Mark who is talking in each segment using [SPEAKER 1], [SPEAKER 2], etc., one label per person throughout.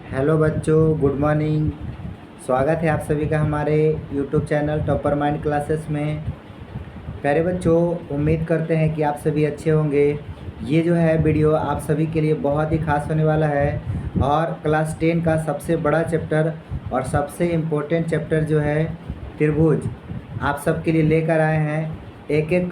[SPEAKER 1] Hello बच्चों, good morning. स्वागत है आप सभी का हमारे YouTube channel topper mind classes में। प्यारे बच्चों, उम्मीद करते हैं कि आप सभी अच्छे होंगे। ये जो है वीडियो आप सभी के लिए बहुत ही खास होने वाला है और क्लास 10 का सबसे बड़ा चैप्टर और सबसे इम्पोर्टेंट चैप्टर जो है त्रिभुज आप सबके लिए लेकर आए हैं। एक एक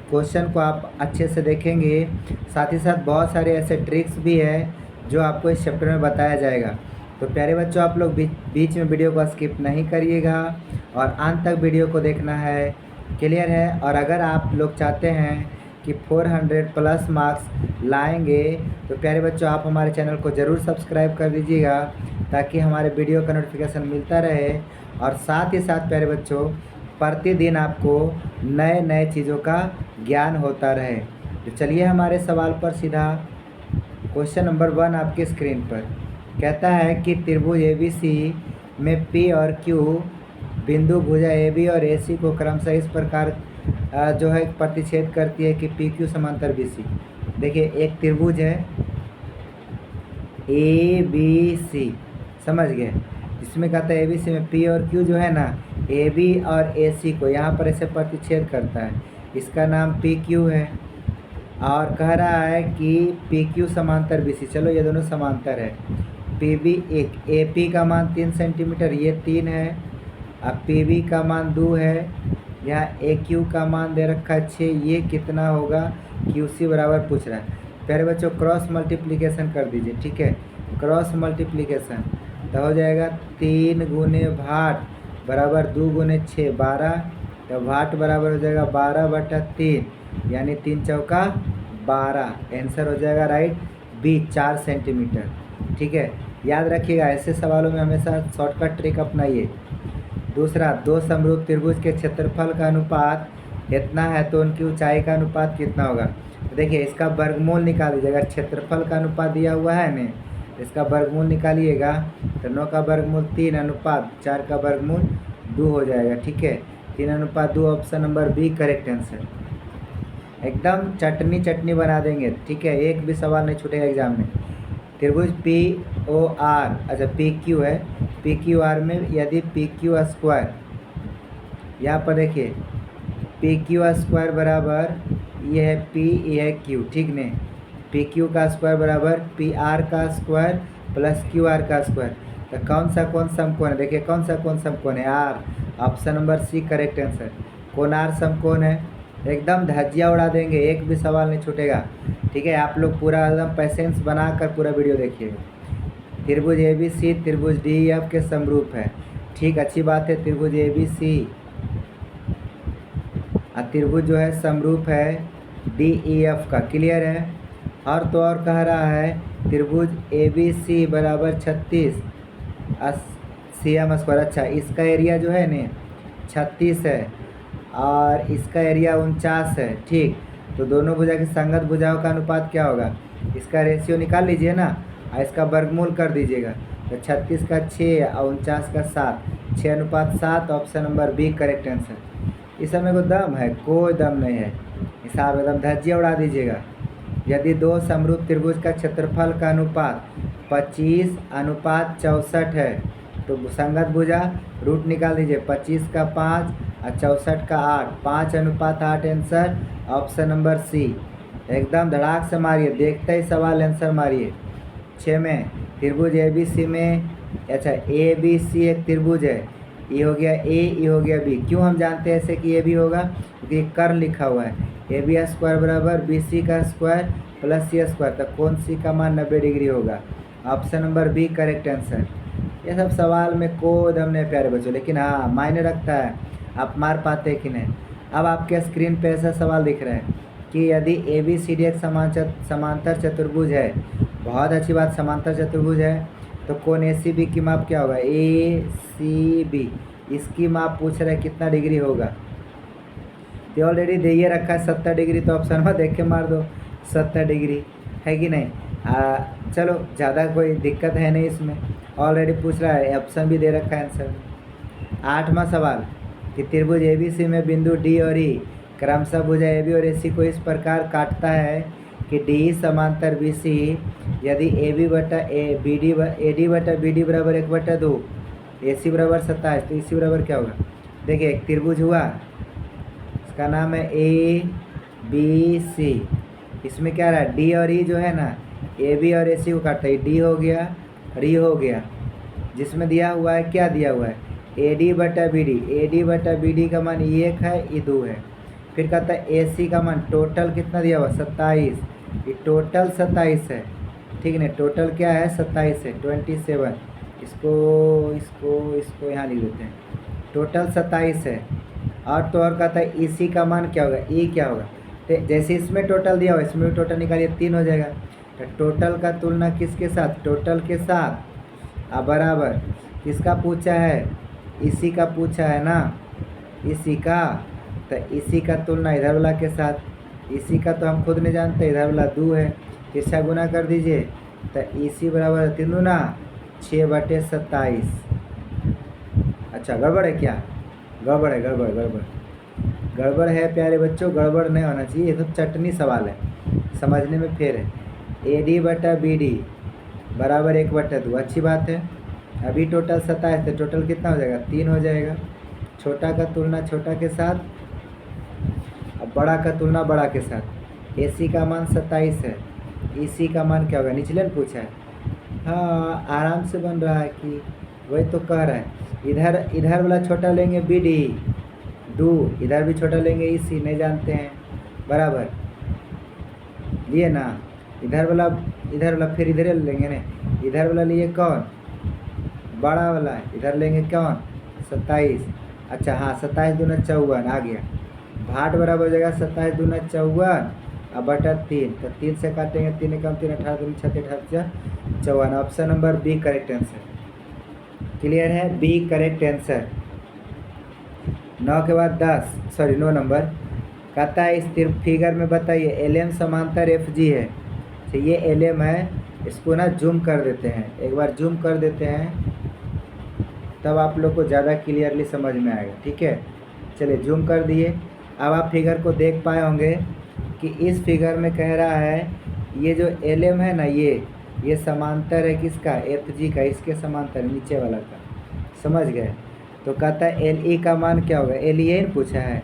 [SPEAKER 1] क्वेश्चन को आप अच्छे से देखेंगे, साथ ही साथ बहुत सारे ऐसे ट्रिक्स भी है जो आपको इस चैप्टर में बताया जाएगा। तो प्यारे बच्चों, आप लोग बीच में वीडियो को स्किप नहीं करिएगा और अंत तक वीडियो को देखना है। क्लियर है? और अगर आप लोग चाहते हैं कि 400 प्लस मार्क्स लाएंगे तो प्यारे बच्चों आप हमारे चैनल को ज़रूर सब्सक्राइब कर दीजिएगा ताकि हमारे वीडियो का नोटिफिकेशन मिलता रहे। और साथ ही साथ प्यारे बच्चों, प्रतिदिन आपको नए नए चीज़ों का ज्ञान होता रहे। तो चलिए हमारे सवाल पर सीधा। क्वेश्चन नंबर 1 आपकी स्क्रीन पर कहता है कि त्रिभुज ABC में P और Q बिंदु भुजा AB और AC को क्रमशः इस प्रकार जो है प्रतिच्छेद करती है कि PQ समांतर BC। देखिए, एक त्रिभुज है ABC, समझ गए? जिसमें कहता है ABC में P और Q जो है ना, AB और AC को यहाँ पर ऐसे प्रतिच्छेद करता है, इसका नाम PQ है। और कह रहा है कि PQ समांतर BC। चलो, ये दोनों समांतर है। PB एक AP का मान 3 सेंटीमीटर, ये 3 है। अब PB का मान 2 है। यहाँ AQ का मान दे रखा है 6, ये कितना होगा? QC बराबर पूछ रहा है। प्यारे बच्चों, क्रॉस मल्टीप्लिकेशन कर दीजिए। ठीक है, क्रॉस मल्टीप्लिकेशन तो हो जाएगा 3 गुने भाट बराबर 2 गुने 6 12। तो भाट बराबर हो जाएगा 12/3, यानी 3 चौका 12। आंसर हो जाएगा राइट बी, 4 सेंटीमीटर। ठीक है, याद रखिएगा, ऐसे सवालों में हमेशा शॉर्टकट ट्रिक अपनाइए। दूसरा, दो समरूप त्रिभुज के क्षेत्रफल का अनुपात इतना है तो उनकी ऊंचाई का अनुपात कितना होगा? तो देखिए, इसका वर्गमूल निकाल दीजिएगा। क्षेत्रफल का अनुपात दिया हुआ है ना, इसका वर्गमूल निकालिएगा तो 9 का वर्गमूल 3 अनुपात 4 का वर्गमूल 2 हो जाएगा। ठीक है, 3:2, option number B correct answer. एकदम चटनी चटनी बना देंगे। ठीक है, एक भी सवाल नहीं छूटेगा एग्जाम में। त्रिभुज POR, अच्छा PQ है, PQR में यदि PQ स्क्वायर, यहाँ पर देखिए PQ स्क्वायर बराबर ये है P, ये है Q, ठीक नहीं? PQ का स्क्वायर बराबर PR का स्क्वायर प्लस QR का स्क्वायर। तो कौन सा समकोण है? देखिए, कौन सा समकोण है? R, option number C correct answer. कौन R समकोण है? एकदम धज्जियाँ उड़ा देंगे, एक भी सवाल नहीं छूटेगा। ठीक है, आप लोग पूरा एकदम पैसेंस बनाकर पूरा वीडियो देखिएगा। त्रिभुज ABC त्रिभुज DEF के समरूप है। ठीक, अच्छी बात है। त्रिभुज ABC त्रिभुज जो है समरूप है DEF का। क्लियर है? और तो और कह रहा है त्रिभुज ABC बराबर 36 cm स्क्वायर। अच्छा, इसका एरिया जो है ना 36 है और इसका एरिया 49 है। ठीक, तो दोनों भुजा की संगत भुजाओं का अनुपात क्या होगा? इसका रेशियो निकाल लीजिए ना और इसका वर्गमूल कर दीजिएगा। तो 36 का 6 और 49 का 7, 6:7, option number B correct answer. इस समय को दम है? कोई दम नहीं है, हिसाब एकदम धज्जियाँ उड़ा दीजिएगा। यदि दो समरूप त्रिभुज का क्षेत्रफल का अनुपात 25:64 है तो संगत भुजा रूट निकाल दीजिए। 25 का 5 और 64 का 8, 5:8 आंसर, ऑप्शन नंबर सी। एकदम धड़ाक से मारिए, देखते ही सवाल आंसर मारिए। 6 में त्रिभुज ABC में, अच्छा ABC एक त्रिभुज है, ये हो गया A, ये हो गया B। क्यों हम जानते हैं ऐसे कि ये भी होगा? क्योंकि कर्ण लिखा हुआ है। AB स्क्वायर बराबर BC का स्क्वायर प्लस C स्क्वायर। तो कौन सी का मान 90 डिग्री होगा? Option number B correct answer. ये सब सवाल में कोई दम नहीं प्यारे बच्चों, लेकिन हाँ मायने रखता है आप मार पाते कि नहीं। अब आपके स्क्रीन पे ऐसा सवाल दिख रहा है कि यदि ABCD एक समांतर चतुर्भुज है, बहुत अच्छी बात, समांतर चतुर्भुज है, तो कोण ACB की माप क्या होगा? ACB, इसकी माप पूछ रहा है कितना डिग्री होगा? तो ऑलरेडी दे ये रखा है 70 डिग्री, तो ऑप्शन में देख के मार दो 70 डिग्री, है कि नहीं? चलो, ज़्यादा कोई दिक्कत है नहीं इसमें, ऑलरेडी पूछ रहा है, ऑप्शन भी दे रखा है आंसर। 8वां सवाल कि त्रिभुज ABC में बिंदु D और E क्रमशः भुजा AB और AC को इस प्रकार काटता है कि डी समांतर बी सी यदि ए बी बटा ए डी बटा बी डी बराबर 1/2, ए सी बराबर 27, तो इसी बराबर क्या होगा? देखिए एक त्रिभुज हुआ, इसका नाम है ए बी सी। इसमें क्या रहा? डी और ई जो है ना, ए बी और ए सी को काटता है, डी हो गया और ई हो गया। जिसमें दिया हुआ है, क्या दिया हुआ है? ए डी बटा बी डी। ए डी बटा बी डी का मान ई 1 है, ई 2 है। फिर कहता है ए सी का मान टोटल कितना दिया हुआ? 27। ये टोटल 27 है, ठीक है ना? टोटल क्या है? 27 है, 27। इसको यहाँ लिख देते हैं, टोटल 27 है। और तो और कहता है इसी का मान क्या होगा? ई क्या होगा? तो जैसे इसमें टोटल दिया हुआ इसमें भी टोटल निकालिए, 3 हो जाएगा। तो टोटल का तुलना किसके साथ? टोटल के साथ। अब बराबर किसका पूछा है? इसी का पूछा है ना, इसी का। तो इसी का तुलना इधर वाला के साथ। इसी का तो हम खुद नहीं जानते, इधर वाला 2 है, इसका गुना कर दीजिए। तो इसी बराबर 3 दूना 6/27। अच्छा गड़बड़ है क्या? गड़बड़ है, गड़बड़ है प्यारे बच्चों, गड़बड़ नहीं होना चाहिए। ये तो चटनी सवाल है, समझने में फेर है। ए डी बटा बी डी बराबर 1/2, अच्छी बात है। अभी टोटल 27 है, टोटल कितना हो जाएगा? 3 हो जाएगा। छोटा का तुलना छोटा के साथ, अब बड़ा का तुलना बड़ा के साथ। ए सी का मान 27 है, ई सी का मान क्या होगा? निचले ने पूछा है। हाँ आराम से बन रहा है कि वही तो कह रहा है। इधर वाला छोटा लेंगे बी डी 2, इधर भी छोटा लेंगे ई सी, नहीं जानते हैं, बराबर लिए ना। इधर वाला फिर इधर लेंगे ना, इधर वाला लिए कौन? बड़ा वाला। इधर लेंगे कौन? 27। अच्छा हाँ, 27 दूना 54 आ गया। भाट बराबर हो जाएगा 27 दूना 54 अब बटा 3। तो 3 से काटेंगे, 3 कम 3 18 दूनी 36 18 54। Option number B correct answer. Clear है? B correct answer. 9 के बाद 9 नंबर कहता है इस फिगर में बताइए एल एम समांतर एफ जी है। तो ये एल एम है, इसको ना जूम कर देते हैं, एक बार जूम कर देते हैं तब आप लोग को ज़्यादा क्लियरली समझ में आएगा, ठीक है? चलिए जूम कर दिए। अब आप फिगर को देख पाए होंगे कि इस फिगर में कह रहा है ये जो एल एम है ना, ये समांतर है किसका? एफ जी का, इसके समांतर नीचे वाला का, समझ गए? तो कहता है एल ई का मान क्या होगा? एल ई पूछा है।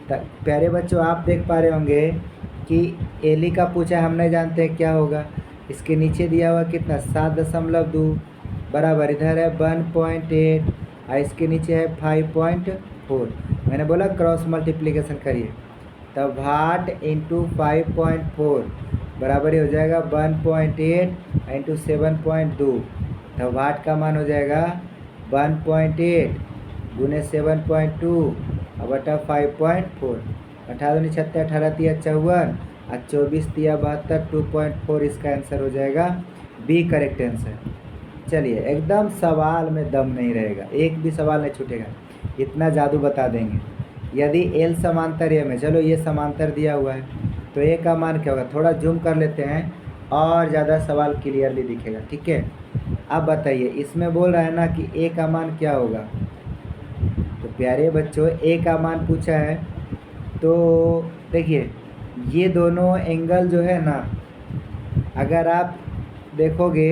[SPEAKER 1] तो प्यारे बच्चों आप देख पा रहे होंगे कि एल ई का पूछा है, हम नहीं जानते हैं क्या होगा। इसके नीचे दिया हुआ कितना? 7.2 बराबर, इधर है 1.8 और इसके नीचे है 5.4। मैंने बोला क्रॉस मल्टीप्लिकेशन करिए। तब भाट इंटू 5.4 बराबर ही हो जाएगा 1.8 इंटू 7.2। तो भाट का मान हो जाएगा 1.8 गुने 7.2 और बटा 5.4। 18 दूनी 36, 18 तिया 54 और 24 तिया 72, 2.4 इसका आंसर हो जाएगा बी करेक्ट आंसर। चलिए एकदम सवाल में दम नहीं रहेगा, एक भी सवाल नहीं छूटेगा, इतना जादू बता देंगे। यदि एल समांतर एम है, चलो ये समांतर दिया हुआ है, तो ए का मान क्या होगा? थोड़ा जूम कर लेते हैं और ज़्यादा सवाल क्लियरली दिखेगा, ठीक है? अब बताइए इसमें बोल रहा है ना कि ए का मान क्या होगा? तो प्यारे बच्चों ए का मान पूछा है, तो देखिए ये दोनों एंगल जो है ना, अगर आप देखोगे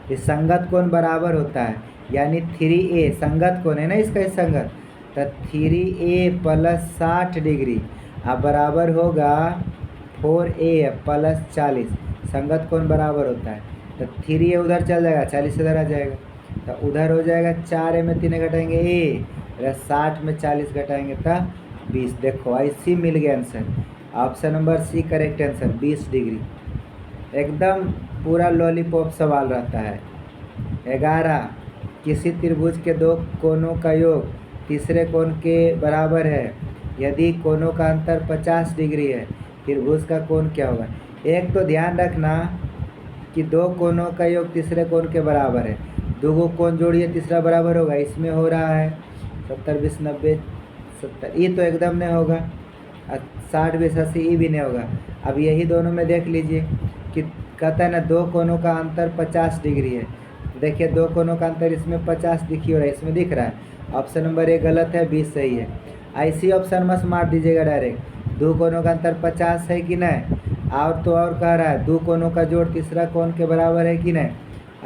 [SPEAKER 1] ये संगत कोण बराबर होता है, यानी 3A संगत कोण है ना इसका, संगत। तो 3A प्लस 60 डिग्री अब बराबर होगा 4A प्लस 40। संगत कोण बराबर होता है। तो 3A उधर चल जाएगा, 40 इधर आ जाएगा, तो उधर हो जाएगा 4A में 3 घटाएंगे A, 60 में 40 घटाएंगे तो 20। देखो ऐसी मिल गया answer. Option number C correct answer, 20 degree. एकदम पूरा लॉलीपॉप सवाल रहता है। 11 किसी त्रिभुज के दो कोनों का योग तीसरे कोण के बराबर है यदि कोनों का अंतर 50 डिग्री है, त्रिभुज का कोण क्या होगा? एक तो ध्यान रखना कि दो कोनों का योग तीसरे कोण के बराबर है, दो को कोण जोड़िए तीसरा बराबर होगा। इसमें हो रहा है 70 20 90 70, ये तो एकदम नहीं होगा। 60 20 80 ये भी नहीं होगा। अब यही दोनों में देख लीजिए कि कहता है ना दो कोनों का अंतर 50 डिग्री है। देखिए दो कोनों का अंतर इसमें 50 दिखी हो रहा है, इसमें दिख रहा है। ऑप्शन नंबर ए गलत है, 20 सही है। ऐसी ऑप्शन मत मार दीजिएगा डायरेक्ट, दो कोनों का अंतर 50 है कि नहीं। और तो और कह रहा है दो कोनों का जोड़ तीसरा कोण के बराबर है कि नहीं।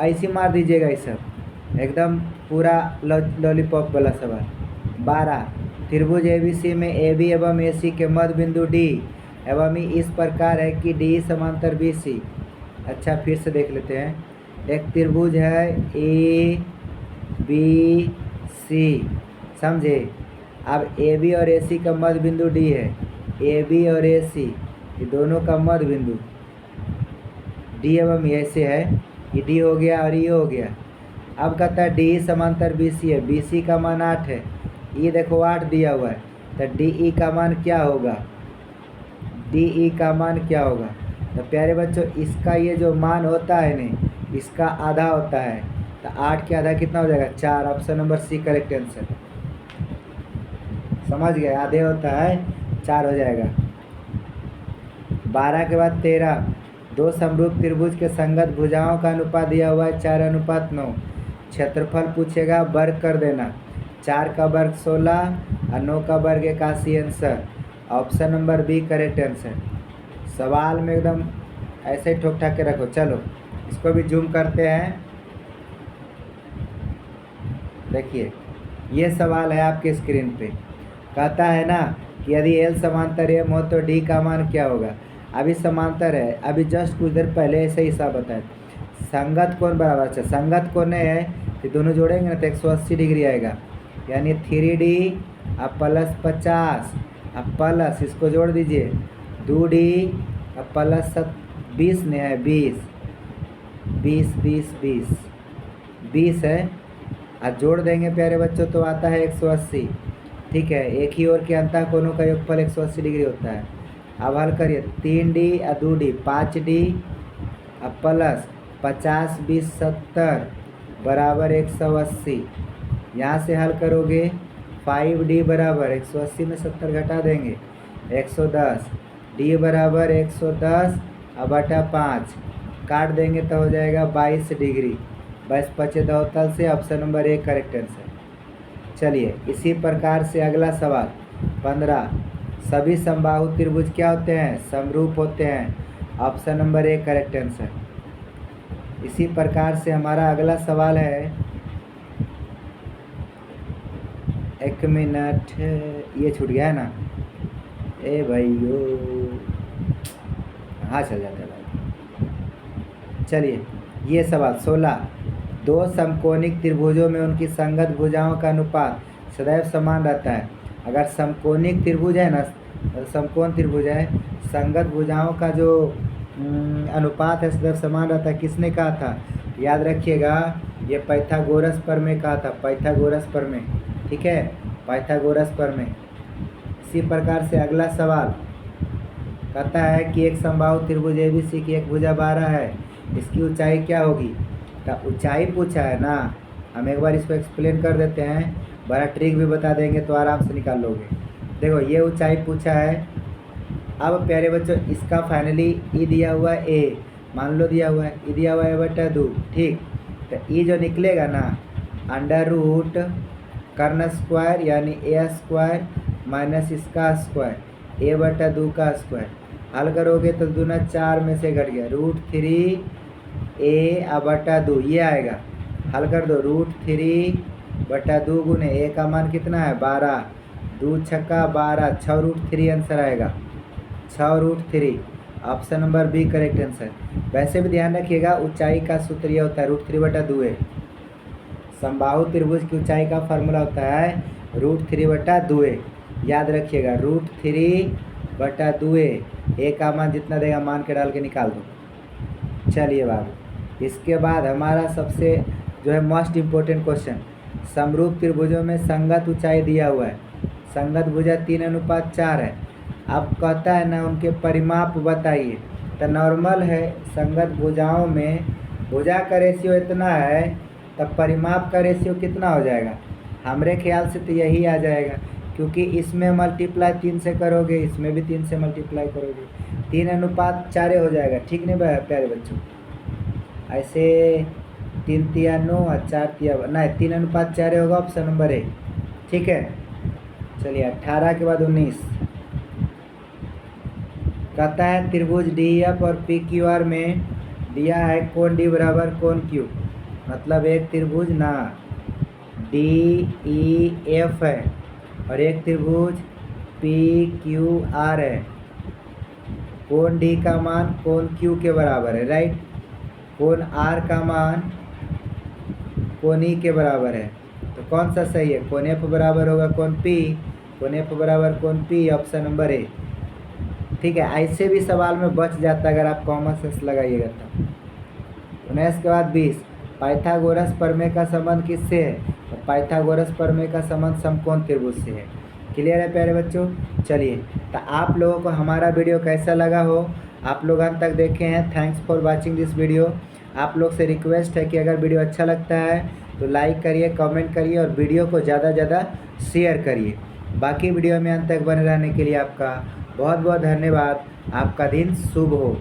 [SPEAKER 1] ऐसे मार दीजिएगा ये सब एकदम पूरा लॉलीपॉप वाला सवाल। 12 त्रिभुज ABC में AB एवं AC के मध्य बिंदु D एवं E इस प्रकार है कि DE समांतर BC। अच्छा फिर से देख लेते हैं। एक त्रिभुज है ABC, समझे। अब AB और AC का मध्य बिंदु D है। AB और AC ये दोनों का मध्य बिंदु D एवं E ऐसे है, ये D हो गया और ये हो गया। अब कहता है DE समांतर BC है, BC का मान 8 है, ये देखो 8 दिया हुआ है, तो DE का मान क्या होगा, DE का मान क्या होगा। तो प्यारे बच्चों इसका ये जो मान होता है नहीं, इसका आधा होता है, तो 8 के आधा कितना हो जाएगा 4। Option number C correct answer. समझ गए, आधे होता है 4 हो जाएगा। 12 के बाद 13 दो समरूप त्रिभुज के संगत भुजाओं का अनुपात दिया हुआ है 4:9। क्षेत्रफल पूछेगा, वर्ग कर देना। 4 का वर्ग 16 और 9 का वर्ग 81 answer. Option number B correct answer. सवाल में एकदम ऐसे ही ठोक ठाक के रखो। चलो इसको भी जूम करते हैं। देखिए ये सवाल है आपके स्क्रीन पे। कहता है ना कि यदि L समांतर M हो तो D का मान क्या होगा। अभी समांतर है, अभी जस्ट कुछ देर पहले ऐसे हिसाब बताया। संगत कोण बराबर, अच्छा संगत कोण है तो दोनों जोड़ेंगे ना तो 180 डिग्री आएगा, यानी 3D अब प्लस 50 अब प्लस इसको जोड़ दीजिए 2D अब प्लस 20 ने है 20 है। अब जोड़ देंगे प्यारे बच्चों तो आता है 180। ठीक है, एक ही ओर के अंतः कोणों का योगफल 180 डिग्री होता है। अब हल करिए 3D और 2D 5D अब प्लस 50 20 70 बराबर 180। यहाँ से हल करोगे 5D बराबर 180 में 70 घटा देंगे 110, D बराबर 110 अब बटा 5 काट देंगे तो हो जाएगा 22 डिग्री। 22 पचे दहतल से option number A correct answer. चलिए इसी प्रकार से अगला सवाल 15 सभी समबाहु त्रिभुज क्या होते हैं, समरूप होते हैं। Option number A correct answer. इसी प्रकार से हमारा अगला सवाल है, एक मिनट ये छूट गया है ना, ए भाइयों हाँ चल जाता है भाई। चलिए ये सवाल 16 दो समकोणिक त्रिभुजों में उनकी संगत भुजाओं का अनुपात सदैव समान रहता है। अगर समकोणिक त्रिभुज है ना, समकोण त्रिभुज है, संगत भुजाओं का जो अनुपात है सदैव समान रहता है। किसने कहा था, याद रखिएगा ये पाइथागोरस प्रमेय कहा था, पाइथागोरस प्रमेय। ठीक है, पाइथागोरस प्रमेय। इसी प्रकार से अगला सवाल कहता है कि एक समबाहु त्रिभुज ABC की एक भुजा 12 है, इसकी ऊंचाई क्या होगी। तो ऊंचाई पूछा है ना, हम एक बार इसको एक्सप्लेन कर देते हैं, बड़ा ट्रिक भी बता देंगे तो आराम से निकाल लोगे। देखो ये ऊंचाई पूछा है। अब प्यारे बच्चों इसका फाइनली ई दिया हुआ है ए, मान लो दिया हुआ है ई दिया हुआ है बटा 2। ठीक, तो ई जो निकलेगा ना अंडर रूट कर्ण स्क्वायर यानी ए स्क्वायर माइनस इसका स्क्वायर ए बटा 2 का स्क्वायर। हल करोगे तो दूना 4 में से घट गया √3 a बटा 2 ये आएगा। हल कर दो √3 बटा 2 गुने ए का मान कितना है 12, 2 छक्का 12, 6 √3 आंसर आएगा 6 √3। Option number B correct answer. वैसे भी ध्यान रखिएगा ऊंचाई का सूत्र यह होता है √3 बटा 2 है। समबाहु त्रिभुज की ऊंचाई का फार्मूला होता है √3 बटा 2। याद रखिएगा √3 बटा 2 ए का मान जितना देगा मान के डाल के निकाल दो। चलिए बाबू इसके बाद हमारा सबसे जो है मोस्ट इम्पोर्टेंट क्वेश्चन, समरूप त्रिभुजों में संगत ऊंचाई दिया हुआ है। संगत भुजा 3:4 है। अब कहता है ना उनके परिमाप बताइए। तो नॉर्मल है संगत भुजाओं में भुजा का रेशियो इतना है तब परिमाप का रेशियो कितना हो जाएगा, हमारे ख्याल से तो यही आ जाएगा, क्योंकि इसमें मल्टीप्लाई 3 से करोगे इसमें भी 3 से मल्टीप्लाई करोगे 3:4 हो जाएगा। ठीक नहीं प्यारे बच्चों, ऐसे 3 तिया 9 और 4 तिया नहीं 3:4 होगा ऑप्शन नंबर ए। ठीक है, चलिए 18 के बाद 19 कहता है त्रिभुज डी एफ और पी क्यू आर में दिया है कोण डी बराबर कोण क्यू, मतलब एक त्रिभुज ना डी ई एफ है और एक त्रिभुज पी क्यू आर है। कोण डी का मान कोण क्यू के बराबर है, राइट। कोण आर का मान कोण ई के बराबर है, तो कौन सा सही है? कोण एफ बराबर होगा कोण पी, कोण एफ बराबर कोण पी, ऑप्शन नंबर ए। ठीक है, ऐसे भी सवाल में बच जाता है अगर आप कॉमन सेंस लगाइएगा तो। 19 के बाद 20, पाइथागोरस प्रमेय का संबंध किससे है? तो पाइथागोरस प्रमेय का संबंध समकोण त्रिभुज से है। क्लियर है प्यारे बच्चों? चलिए, तो आप लोगों को हमारा वीडियो कैसा लगा हो, आप लोग अंत तक देखे हैं, thanks for watching this video. आप लोग से रिक्वेस्ट है कि अगर वीडियो अच्छा लगता है तो लाइक करिए, कमेंट करिए और वीडियो को ज़्यादा ज़्यादा शेयर करिए। बाकी वीडियो में अंत तक बने रहने के लिए आपका बहुत बहुत धन्यवाद। आपका दिन शुभ हो।